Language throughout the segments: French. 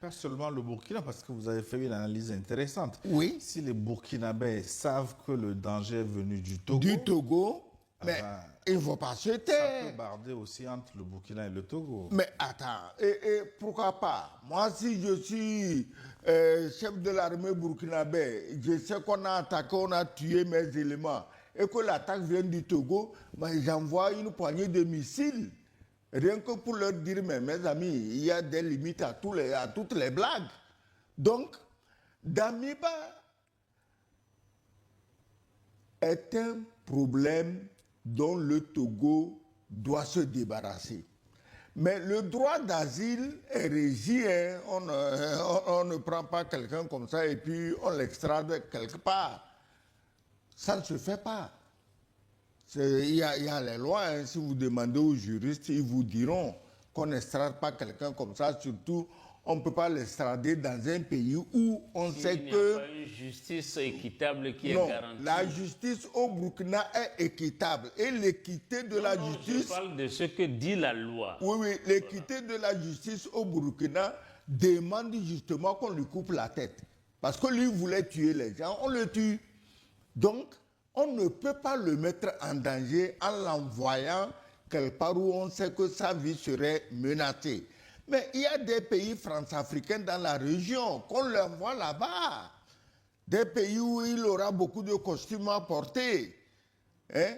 Pas seulement le Burkina, parce que vous avez fait une analyse intéressante. Oui. Si les Burkinabés savent que le danger est venu Du Togo, mais ben, il ne faut pas se ça taire. peut barder aussi entre le Burkina et le Togo. Mais attends, et pourquoi pas? Moi, si je suis chef de l'armée burkinabé, je sais qu'on a attaqué, on a tué mes éléments, et que l'attaque vient du Togo, ben, j'envoie une poignée de missiles. Rien que pour leur dire, mais mes amis, il y a des limites à toutes les blagues. Donc, Damiba est un problème dont le Togo doit se débarrasser. Mais le droit d'asile est régi, hein. On ne prend pas quelqu'un comme ça et puis on l'extrade quelque part. Ça ne se fait pas. Il y a les lois, hein. Si vous demandez aux juristes, ils vous diront qu'on n'extrade pas quelqu'un comme ça, surtout on ne peut pas l'extrader dans un pays où on sait Il n'y que... a pas une justice équitable qui Non, est garantie. la justice au Burkina est équitable. Et l'équité de la justice... Je parle de ce que dit la loi. Oui, oui, l'équité de la justice au Burkina demande justement qu'on lui coupe la tête. Parce que lui voulait tuer les gens, on le tue. Donc, on ne peut pas le mettre en danger en l'envoyant quelque part où on sait que sa vie serait menacée. Mais il y a des pays france-africains dans la région qu'on l'envoie là-bas. Des pays où il aura beaucoup de costumes à porter. Hein?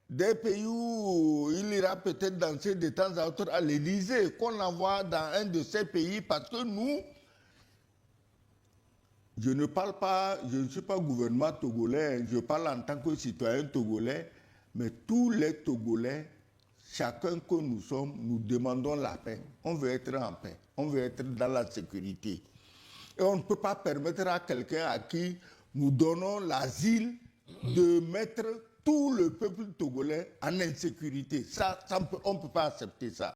Des pays où il ira peut-être danser de temps à autre à l'Élysée, qu'on l'envoie dans un de ces pays parce que nous, je ne parle pas, je ne suis pas gouvernement togolais, je parle en tant que citoyen togolais, mais tous les Togolais, chacun que nous sommes, nous demandons la paix. On veut être en paix, on veut être dans la sécurité. Et on ne peut pas permettre à quelqu'un à qui nous donnons l'asile de mettre tout le peuple togolais en insécurité. Ça on ne peut pas accepter ça.